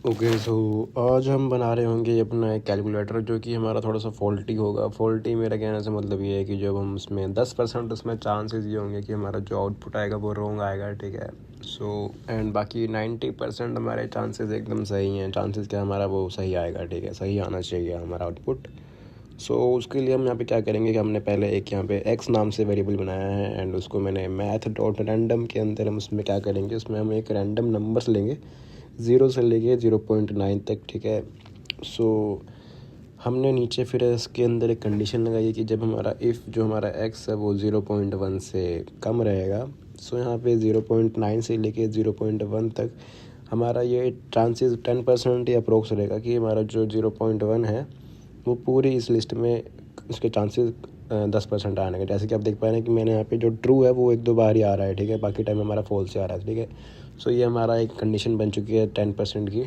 Okay so आज हम बना रहे होंगे अपना एक कैलकुलेटर जो कि हमारा थोड़ा सा फॉल्टी होगा। फॉल्टी मेरा कहने से मतलब ये है कि जब हम उसमें 10% उसमें चांसेस ये होंगे कि हमारा जो आउटपुट आएगा वो रॉन्ग आएगा, ठीक है। सो एंड बाकी 90% हमारे चांसेस एकदम सही हैं। चांसेस क्या, हमारा वो सही आएगा, ठीक है, सही आना चाहिए हमारा आउटपुट। सो उसके लिए हम यहाँ पे क्या करेंगे कि हमने पहले एक यहाँ पे x नाम से वेरिएबल बनाया है एंड उसको मैंने मैथ डॉट रैंडम के अंदर हम उसमें क्या करेंगे, उसमें हम एक रैंडम नंबर्स लेंगे 0 से लेके 0.9 तक, ठीक है। सो हमने नीचे फिर इसके अंदर एक कंडीशन लगाई है कि जब हमारा इफ़ जो हमारा x है वो 0.1 से कम रहेगा, सो यहाँ पे 0.9 से लेके 0.1 तक हमारा ये चांसेस 10% या अप्रोक्स रहेगा कि हमारा जो 0.1 है वो पूरी इस लिस्ट में उसके चांसेस 10% आने के। जैसे कि आप देख पा रहे हैं कि मैंने यहाँ पे जो ट्रू है वो एक दो बार ही आ रहा है, ठीक है, बाकी टाइम हमारा फॉल्स आ रहा है, ठीक है। सो ये हमारा एक कंडीशन बन चुकी है 10% की।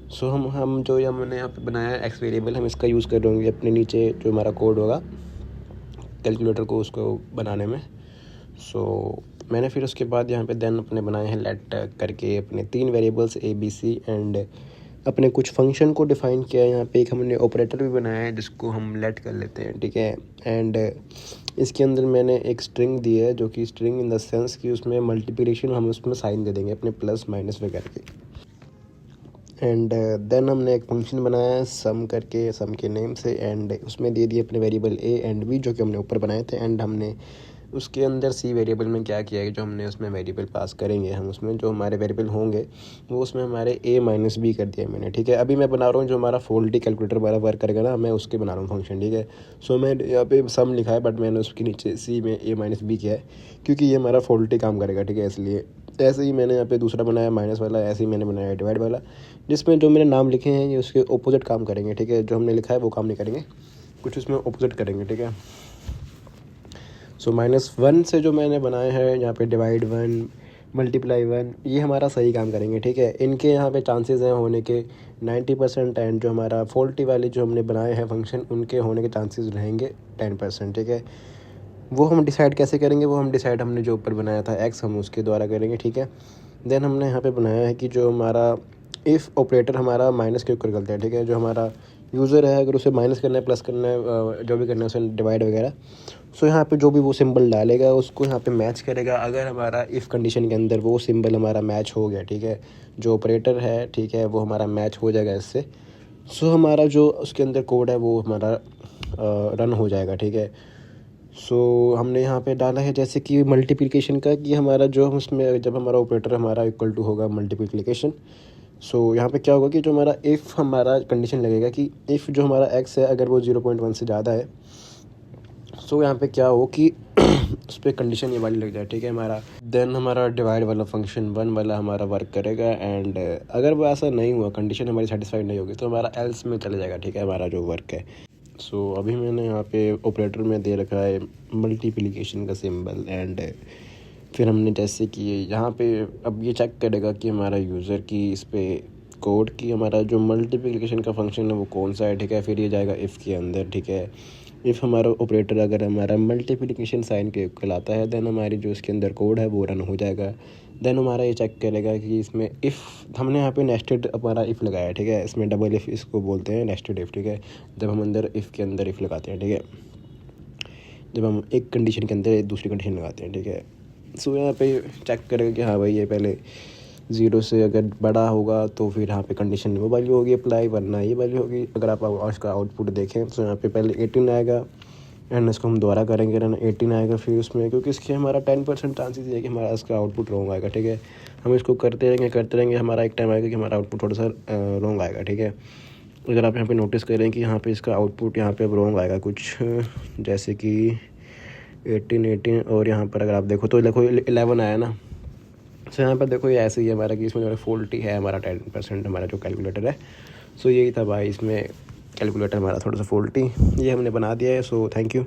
सो हम जो ये हमने यहाँ पे बनाया है एक्स वेरिएबल, हम इसका यूज़ कर रहे होंगे अपने नीचे जो हमारा कोड होगा कैलकुलेटर को उसको बनाने में। सो मैंने फिर उसके बाद यहाँ पे देन अपने बनाए हैं लेट करके अपने 3 variables A B C and अपने कुछ फंक्शन को डिफ़ाइन किया है। यहाँ पे एक हमने ऑपरेटर भी बनाया है जिसको हम लेट कर लेते हैं, ठीक है। एंड इसके अंदर मैंने एक स्ट्रिंग दी है जो कि स्ट्रिंग इन द सेंस कि उसमें मल्टीप्लिकेशन हम उसमें साइन दे देंगे अपने प्लस माइनस वगैरह के। एंड देन हमने एक फंक्शन बनाया है सम करके, सम के नेम से, एंड उसमें दे दिए अपने वेरिएबल ए एंड बी जो कि हमने ऊपर बनाए थे। एंड हमने उसके अंदर सी वेरिएबल में क्या किया है, जो हमने उसमें वेरिएबल पास करेंगे, हम उसमें जो हमारे वेरिएबल होंगे वो उसमें हमारे ए माइनस बी कर दिया मैंने, ठीक है। अभी मैं बना रहा हूँ जो हमारा फॉल्टी कैलकुलेटर हमारा वर्क करेगा ना, मैं उसके बना रहा हूँ फंक्शन, ठीक है। सो मैं यहाँ पे सम लिखा है बट मैंने उसके नीचे सी में ए माइनस बी किया है क्योंकि ये हमारा फॉल्टी काम करेगा, ठीक है, इसलिए। ऐसे ही मैंने यहाँ पे दूसरा बनाया माइनस वाला, ऐसे ही मैंने बनाया डिवाइड वाला, जिसमें जो मैंने नाम लिखे हैं ये उसके ऑपोजिट काम करेंगे, ठीक है। जो हमने लिखा है वो काम नहीं करेंगे, कुछ उसमें ऑपोजिट करेंगे, ठीक है। सो -1 से जो मैंने बनाए हैं यहाँ पे डिवाइड 1 मल्टीप्लाई 1 ये हमारा सही काम करेंगे, ठीक है। इनके यहाँ पे चांसेस हैं होने के 90% एंड जो हमारा फॉल्टी वाले जो हमने बनाए हैं फंक्शन उनके होने के चांसेस रहेंगे 10%, ठीक है। वो हम डिसाइड कैसे करेंगे, वो हम डिसाइड हमने जो ऊपर बनाया था एक्स हम उसके द्वारा करेंगे, ठीक है। देन हमने यहाँ पे बनाया है कि जो हमारा इफ़ ऑपरेटर हमारा माइनस के ऊपर करता है, ठीक है। जो हमारा यूज़र है अगर उसे माइनस करना है प्लस करना है जो भी करना है उसे डिवाइड वगैरह, सो यहाँ पे जो भी वो सिंबल डालेगा उसको यहाँ पे मैच करेगा। अगर हमारा इफ़ कंडीशन के अंदर वो सिंबल हमारा मैच हो गया, ठीक है, जो ऑपरेटर है, ठीक है, वो हमारा मैच हो जाएगा इससे। सो हमारा जो उसके अंदर कोड है वो हमारा रन हो जाएगा, ठीक है। सो हमने यहाँ पे डाला है जैसे कि मल्टीप्लिकेशन का, कि हमारा जो हम उसमें जब हमारा ऑपरेटर हमारा इक्वल टू होगा मल्टीप्लिकेशन, सो यहाँ पे क्या होगा कि जो हमारा इफ़ हमारा कंडीशन लगेगा कि इफ़ जो हमारा एक्स है अगर वो 0.1 से ज़्यादा है, सो यहाँ पे क्या हो कि उस पर कंडीशन ये वाली लग जाए, ठीक है हमारा। देन हमारा डिवाइड वाला फंक्शन 1 वाला हमारा वर्क करेगा एंड अगर वो ऐसा नहीं हुआ, कंडीशन हमारी सेटिस्फाइड नहीं होगी, तो हमारा एल्स में चला जाएगा, ठीक है, हमारा जो वर्क है। सो अभी मैंने यहाँ पे ऑपरेटर में दे रखा है मल्टीप्लिकेशन का सिंबल एंड फिर हमने जैसे कि यहाँ पे अब ये चेक करेगा कि हमारा यूज़र की इस पर कोड की हमारा जो मल्टीप्लिकेशन का फंक्शन है वो कौन सा है, ठीक है। फिर ये जाएगा इफ़ के अंदर, ठीक है। इफ़ हमारा ऑपरेटर अगर हमारा मल्टीप्लिकेशन साइन के कहलाता है देन हमारी जो इसके अंदर कोड है वो रन हो जाएगा। देन हमारा ये चेक करेगा कि इसमें इफ़ हमने यहाँ पे नेस्टेड हमारा इफ़ लगाया है, ठीक है, इसमें डबल इफ़ इसको बोलते हैं, नेस्टेड इफ़, ठीक है। जब हम अंदर इफ़ के अंदर इफ़ लगाते हैं, ठीक है, जब हम एक कंडीशन के अंदर एक दूसरी कंडीशन लगाते हैं, ठीक है। सो यहाँ पे चेक करेगा कि हाँ भाई ये पहले 0 से अगर बड़ा होगा तो फिर यहाँ पे कंडीशन वो वैल्यू होगी अप्लाई, वरना ये वैल्यू होगी। अगर आप उसका आउटपुट देखें तो यहाँ पे पहले 18 आएगा एंड इसको हम दोबारा करेंगे रन, 18 आएगा फिर उसमें, क्योंकि इसके हमारा 10% चांसेस है कि हमारा इसका आउटपुट रॉन्ग आएगा, ठीक है। हम इसको करते रहेंगे, हमारा एक टाइम आएगा कि हमारा आउटपुट थोड़ा सा रॉन्ग आएगा, ठीक है। अगर आप यहाँ पे नोटिस करें कि यहाँ पे इसका आउटपुट यहाँ पे अब रॉन्ग आएगा कुछ जैसे कि 18 और यहाँ पर अगर आप देखो तो देखो 11 आया ना। सो यहाँ पर देखो ये ऐसे ही है हमारा कि इसमें जो फॉल्टी है हमारा 10% हमारा जो कैलकुलेटर है। सो यही था भाई, इसमें कैलकुलेटर हमारा थोड़ा सा फॉल्टी ये हमने बना दिया है। So thank you.